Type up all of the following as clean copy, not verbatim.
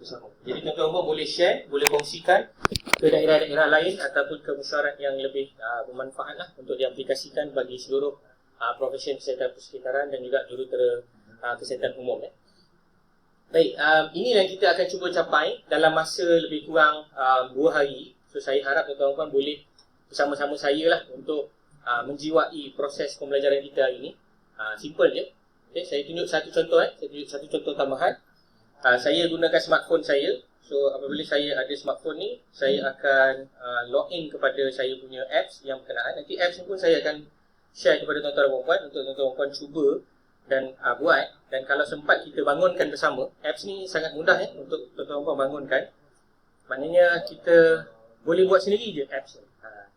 bersama. Jadi tuan-tuan boleh share, boleh kongsikan ke daerah-daerah lain ataupun ke mesyuarat yang lebih bermanfaat lah untuk diaplikasikan bagi seluruh profesi kesihatan persekitaran dan juga jurutera kesihatan umum. Baik, ini yang kita akan cuba capai dalam masa lebih kurang 2 hari. So saya harap tuan-tuan boleh bersama-sama saya lah untuk menjiwai proses pembelajaran kita ini. Simple je. Okay, saya tunjuk satu contoh. Saya tunjuk satu contoh tambahan. Saya gunakan smartphone saya. So apabila saya ada smartphone ni, saya akan login kepada saya punya apps yang berkenaan. Nanti apps ni pun saya akan share kepada tuan-tuan dan puan-puan untuk tuan-tuan dan puan cuba dan buat. Dan kalau sempat kita bangunkan bersama. Apps ni sangat mudah untuk tuan-tuan dan puan bangunkan. Maknanya kita boleh buat sendiri je apps ni.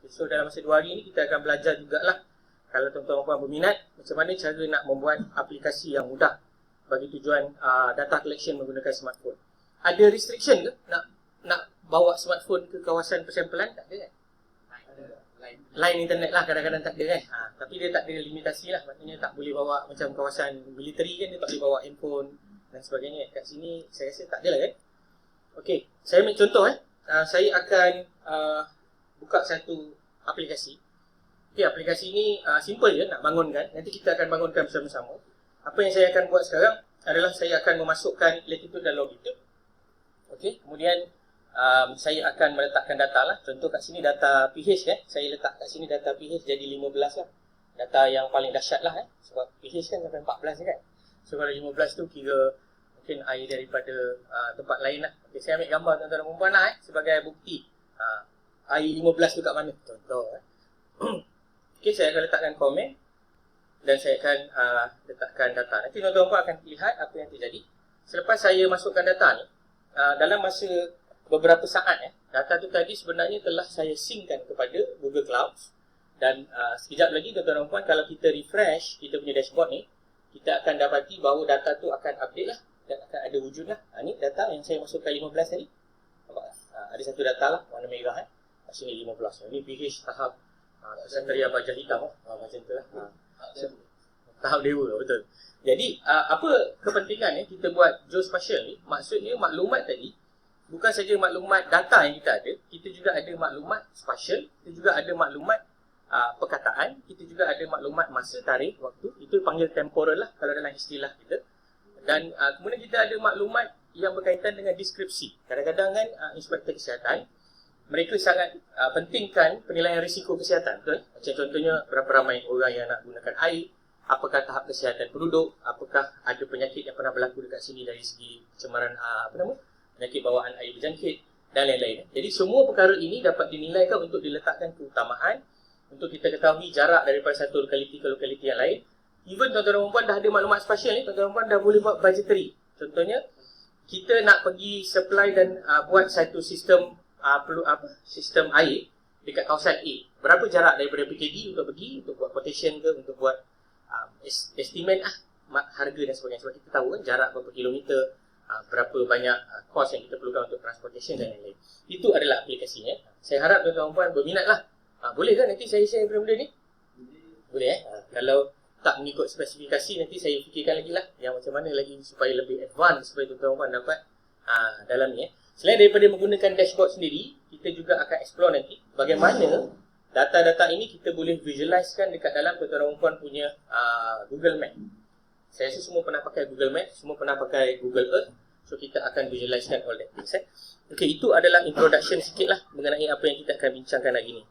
So dalam masa 2 hari ni kita akan belajar jugalah, kalau tuan-tuan dan puan berminat, macam mana cara nak membuat aplikasi yang mudah bagi tujuan data collection menggunakan smartphone. Ada restriction ke nak bawa smartphone ke kawasan persampalan? Tak ada kan? Line internet lah kadang-kadang tak ada kan. Tapi dia tak ada limitasi lah. Maknanya tak boleh bawa macam kawasan military kan, dia tak boleh bawa handphone dan sebagainya. Kat sini saya rasa tak ada lah kan. Okey, saya ambil contoh saya akan buka satu aplikasi. Okey, aplikasi ni simple je nak bangunkan. Nanti kita akan bangunkan bersama-sama. Apa yang saya akan buat sekarang adalah saya akan memasukkan latitude dan longitude. Okey, kemudian saya akan meletakkan data lah. Contoh kat sini data pH kan. Saya letak kat sini data pH jadi 15 lah. Data yang paling dahsyat lah sebab pH kan sampai 14 kan. So kalau 15 tu kira mungkin air daripada tempat lain lah. Okay, saya ambil gambar tuan-tuan dan puan-puan lah sebagai bukti. Air 15 tu kat mana? Contoh. Okay, saya akan letakkan komen dan saya akan letakkan data. Nanti tuan-tuan dan puan akan lihat apa yang terjadi. Selepas saya masukkan data ni, dalam masa beberapa saat data tu tadi sebenarnya telah saya synckan kepada Google Cloud. Dan sekejap lagi tuan-tuan dan puan, kalau kita refresh kita punya dashboard ni, kita akan dapati bahawa data tu akan update lah dan akan ada wujud lah. Ni data yang saya masukkan 15 tadi. Nampak tak? Ada satu data lah warna merah sini 15. Ini pH tahap Satria Baja Hitam macam tu lah. Tahap dewa, betul. Jadi apa kepentingan kita buat geospatial ni? Maksudnya maklumat tadi bukan saja maklumat data yang kita ada, kita juga ada maklumat spasial, kita juga ada maklumat perkataan, kita juga ada maklumat masa, tarikh, waktu. Itu panggil temporal lah kalau dalam istilah kita. Dan kemudian kita ada maklumat yang berkaitan dengan deskripsi. Kadang-kadang kan inspektor kesihatan, mereka sangat pentingkan penilaian risiko kesihatan, betul? Macam contohnya berapa ramai orang yang nak gunakan air, apakah tahap kesihatan penduduk, apakah ada penyakit yang pernah berlaku dekat sini dari segi pencemaran penyakit bawaan air berjangkit dan lain-lain. Jadi semua perkara ini dapat dinilaikan untuk diletakkan keutamaan, untuk kita ketahui jarak daripada satu lokaliti ke lokaliti yang lain. Even tuan-tuan dan puan dah ada maklumat spasial ni, tuan-tuan dan puan dah boleh buat budgetary. Contohnya, kita nak pergi supply dan buat satu sistem sistem air dekat kawasan A. Berapa jarak daripada PKD untuk pergi, untuk buat quotation ke, untuk buat estimate harga dan sebagainya. Sebab kita tahu kan jarak berapa kilometer, berapa banyak kos yang kita perlukan untuk transportation dan lain-lain. Itu adalah aplikasinya. Saya harap tuan-tuan dan puan berminat lah. Boleh ke nanti saya share benda-benda ni? Boleh Kalau tak mengikut spesifikasi, nanti saya fikirkan lagi lah yang macam mana lagi supaya lebih advance, supaya tuan-tuan dan puan dapat dalam ni. Selain daripada menggunakan dashboard sendiri, kita juga akan explore nanti bagaimana data-data ini kita boleh visualizekan dekat dalam tuan-tuan dan puan punya Google Map. Saya rasa semua pernah pakai Google Map, semua pernah pakai Google Earth. So kita akan visualizekan all that things. Okay, itu adalah introduction sikit lah mengenai apa yang kita akan bincangkan hari ini.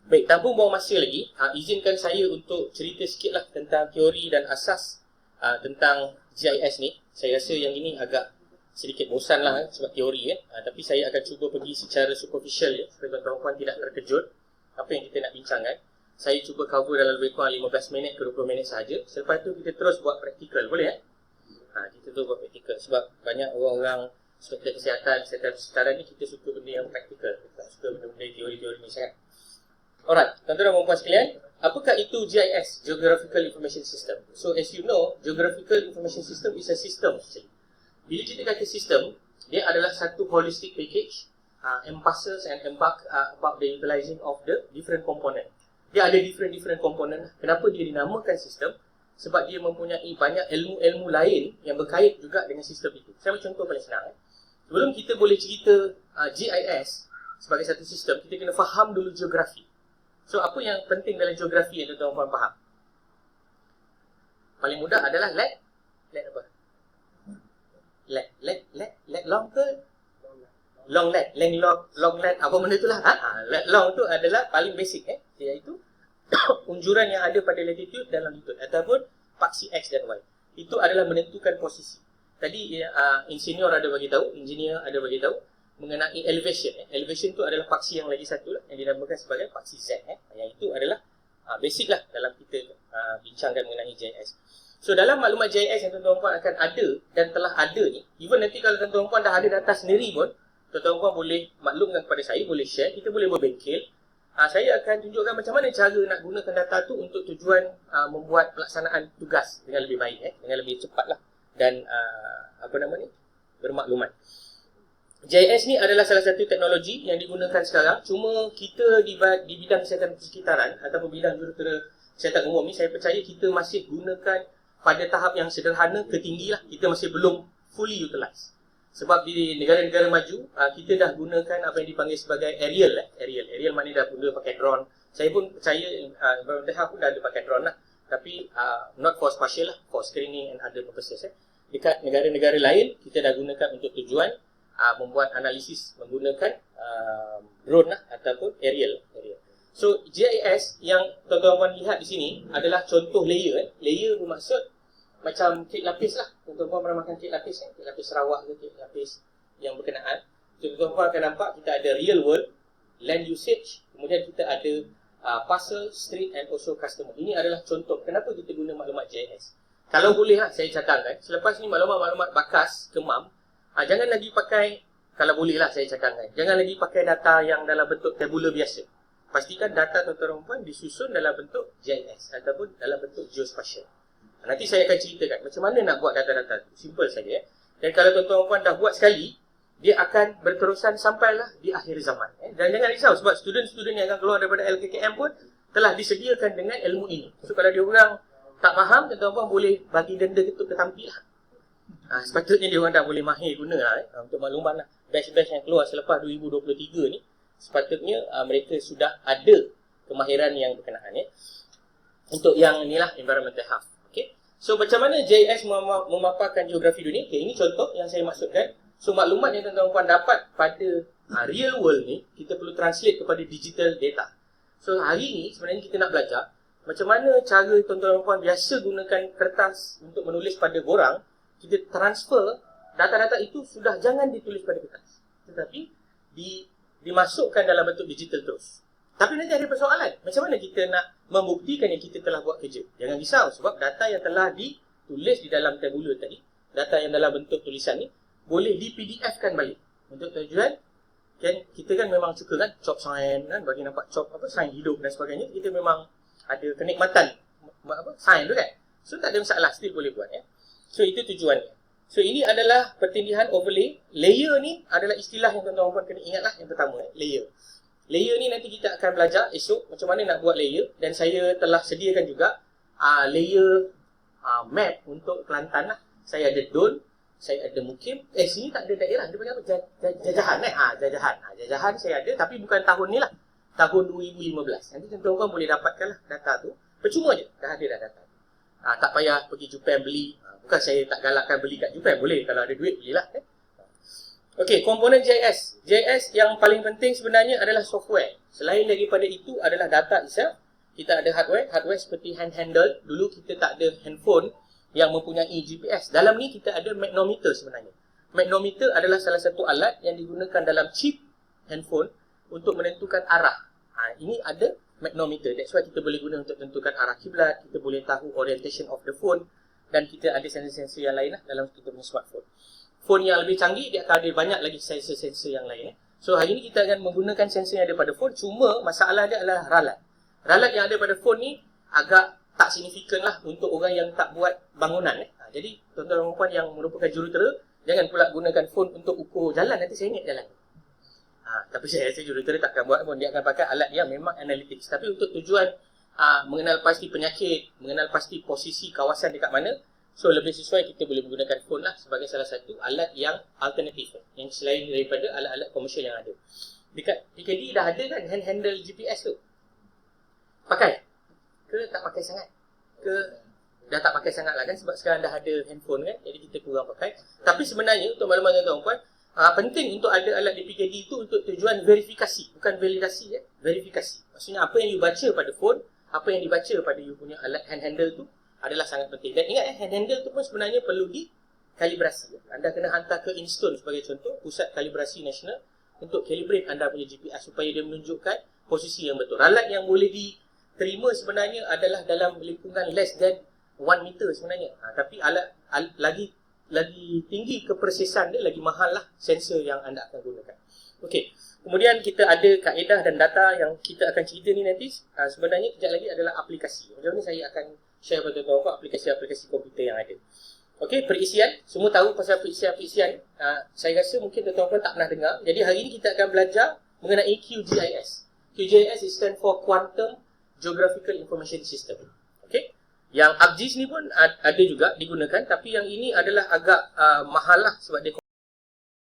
Baik, tanpa buang masa lagi, izinkan saya untuk cerita sikit lah tentang teori dan asas tentang GIS ni. Saya rasa yang ini agak sedikit bosan lah sebab teori tapi saya akan cuba pergi secara superficial supaya tuan-tuan tidak terkejut apa yang kita nak bincangkan. Saya cuba cover dalam lebih kurang 15 minit ke 20 minit sahaja. Selepas tu kita terus buat praktikal, boleh kita terus buat praktikal sebab banyak orang-orang inspektor kesihatan sekarang ni kita suka benda yang praktikal. Kita tak suka benda-benda teori-teori ni sangat. Alright, tuan-tuan dan puan sekalian, apakah itu GIS, Geographical Information System? So as you know, Geographical Information System is a system actually. Bila kita kata sistem, dia adalah satu holistic package, emphasis and embark about the utilizing of the different component. Dia ada different component. Kenapa dia dinamakan sistem? Sebab dia mempunyai banyak ilmu-ilmu lain yang berkait juga dengan sistem itu. Saya ambil contoh paling senang. sebelum kita boleh cerita GIS sebagai satu sistem, kita kena faham dulu geografi. So, apa yang penting dalam geografi yang tuan-tuan faham? Paling mudah adalah let apa? Let long ke? Long let, long let, apa benda itulah. Let long tu adalah paling basic, iaitu unjuran yang ada pada latitude dan longitude ataupun paksi X dan Y. Itu adalah menentukan posisi. Tadi engineer ada bagi tahu mengenai elevation. Elevation tu adalah paksi yang lagi satu lah, yang dinamakan sebagai paksi Z. Yang itu adalah basic lah dalam kita bincangkan mengenai GIS. So, dalam maklumat GIS yang tuan-tuan akan ada dan telah ada ni, even nanti kalau tuan-tuan dah ada data sendiri pun, tuan-tuan boleh maklumkan kepada saya, boleh share, kita boleh berbengkel. Saya akan tunjukkan macam mana cara nak gunakan data tu untuk tujuan membuat pelaksanaan tugas dengan lebih baik, dengan lebih cepat lah, dan bermaklumat. GIS ni adalah salah satu teknologi yang digunakan sekarang. Cuma kita di bidang kesihatan persekitaran ataupun bidang jurutera kesihatan umum ni, saya percaya kita masih gunakan pada tahap yang sederhana ke tinggi lah. Kita masih belum fully utilize. Sebab di negara-negara maju, kita dah gunakan apa yang dipanggil sebagai aerial. Aerial maknanya dah guna pakai drone. Saya pun percaya Environmental Health pun dah ada pakai drone lah. Tapi not for spatial lah, for screening and other purposes. Dekat negara-negara lain, kita dah gunakan untuk tujuan membuat analisis menggunakan drone lah ataupun aerial. So, GIS yang tuan-tuan lihat di sini adalah contoh layer. Layer bermaksud macam kek lapis lah. Tuan-tuan pernah makan kek lapis, kek lapis Sarawak ke kek lapis yang berkenaan. So, tuan-tuan akan nampak kita ada real world, land usage, kemudian kita ada parcel, street and also customer. Ini adalah contoh kenapa kita guna maklumat GIS. Kalau boleh lah, saya cadangkan, selepas ni maklumat-maklumat bakas, kemam, jangan lagi pakai, kalau boleh lah saya cadangkan, jangan lagi pakai data yang dalam bentuk tabular biasa. Pastikan data tuan-tuan disusun dalam bentuk GIS ataupun dalam bentuk geospatial. Nanti saya akan ceritakan macam mana nak buat data-data tu. Simple saja. Dan kalau tuan-tuan dah buat sekali, dia akan berterusan sampailah di akhir zaman. Dan jangan risau sebab student-student yang akan keluar daripada LKKM pun telah disediakan dengan ilmu ini. So kalau dia orang tak faham, tuan-tuan boleh bagi denda ketuk ketampi lah. Sepatutnya dia orang dah boleh mahir guna lah, untuk makluman lah. Batch-batch yang keluar selepas 2023 ni, sepatutnya mereka sudah ada kemahiran yang berkenaan untuk yang inilah environmental health. Okay. So macam mana GIS memaparkan geografi dunia? Okay, ini contoh yang saya maksudkan. So maklumat yang tuan-tuan dapat pada real world ni, kita perlu translate kepada digital data. So hari ni sebenarnya kita nak belajar macam mana cara tuan-tuan biasa gunakan kertas untuk menulis pada borang, kita transfer data-data itu sudah jangan ditulis pada kertas, tetapi dimasukkan dalam bentuk digital terus. Tapi nanti ada persoalan, macam mana kita nak membuktikan yang kita telah buat kerja? Jangan risau sebab data yang telah ditulis di dalam tabular tadi, data yang dalam bentuk tulisan ni boleh di PDF-kan balik. Untuk tujuan kan kita kan memang suka kan chop sign kan, bagi nampak chop sign hidup dan sebagainya. Kita memang ada kenikmatan sign tu kan. So tak ada masalah, still boleh buat So itu tujuannya. So ini adalah pertindihan overlay. Layer ni adalah istilah yang tuan-tuan kena ingatlah. Yang pertama, layer. Layer ni nanti kita akan belajar esok macam mana nak buat layer. Dan saya telah sediakan juga layer map untuk Kelantan lah. Saya ada Don, saya ada Mukim. Sini tak ada daerah. Dia panggil apa? Jajahan Jajahan saya ada, tapi bukan tahun ni lah. Tahun 2015. Nanti tuan-tuan boleh dapatkan lah data tu. Percuma je, dah ada dah data. Tak payah pergi Japan beli. Bukan saya tak galakkan beli kat Japan, boleh. Kalau ada duit, belilah. Okey, komponen GIS. GIS yang paling penting sebenarnya adalah software. Selain daripada itu adalah data itself. Kita ada hardware. Hardware seperti handheld. Dulu kita tak ada handphone yang mempunyai GPS. Dalam ni kita ada magnometer sebenarnya. Magnometer adalah salah satu alat yang digunakan dalam chip handphone untuk menentukan arah. Ini ada magnometer. That's why kita boleh guna untuk tentukan arah kiblat. Kita boleh tahu orientation of the phone. Dan kita ada sensor-sensor yang lain lah dalam kita punya smartphone. Phone yang lebih canggih, dia akan ada banyak lagi sensor-sensor yang lain. So hari ni kita akan menggunakan sensor yang ada pada phone. Cuma masalah dia adalah ralat. Ralat yang ada pada phone ni agak tak signifikan lah untuk orang yang tak buat bangunan. Jadi tuan-tuan dan puan yang merupakan jurutera, jangan pula gunakan phone untuk ukur jalan. Nanti saya ingat jalan. Tapi saya rasa jurutera takkan buat pun. Dia akan pakai alat yang memang analytics. Tapi untuk tujuan mengenal pasti penyakit, mengenal pasti posisi kawasan dekat mana, So lebih sesuai kita boleh menggunakan phone lah sebagai salah satu alat yang alternatif, yang selain daripada alat-alat komersial yang ada. Dekat PKD dah ada kan hand handle GPS tu. Pakai? Ke tak pakai sangat? Ke dah tak pakai sangat lah kan, sebab sekarang dah ada handphone kan, jadi kita kurang pakai. Tapi sebenarnya untuk maklumat tuan-tuan, penting untuk ada alat di PKD itu untuk tujuan verifikasi, bukan validasi ya, verifikasi. Maksudnya apa yang you baca pada phone, apa yang dibaca pada you punya alat hand handle tu adalah sangat penting. Dan ingat hand handle tu pun sebenarnya perlu dikalibrasi. Anda kena hantar ke Instone sebagai contoh, Pusat Kalibrasi Nasional, untuk calibrate anda punya GPS supaya dia menunjukkan posisi yang betul. Alat yang boleh diterima sebenarnya adalah dalam lingkungan less than 1 meter sebenarnya. Tapi alat lagi tinggi kepersisan dia, lagi mahal lah sensor yang anda akan gunakan. Okey, kemudian kita ada kaedah dan data yang kita akan cerita ni nanti. Sebenarnya kejap lagi adalah aplikasi. Macam ni saya akan share pada tuan-tuan aplikasi-aplikasi komputer yang ada. Okey, perisian. Semua tahu pasal perisian. Saya rasa mungkin tuan-tuan tak pernah dengar. Jadi hari ini kita akan belajar mengenai QGIS. QGIS is stand for Quantum Geographical Information System. Okey. Yang ArcGIS ni pun ada juga digunakan, tapi yang ini adalah agak mahal lah sebab dia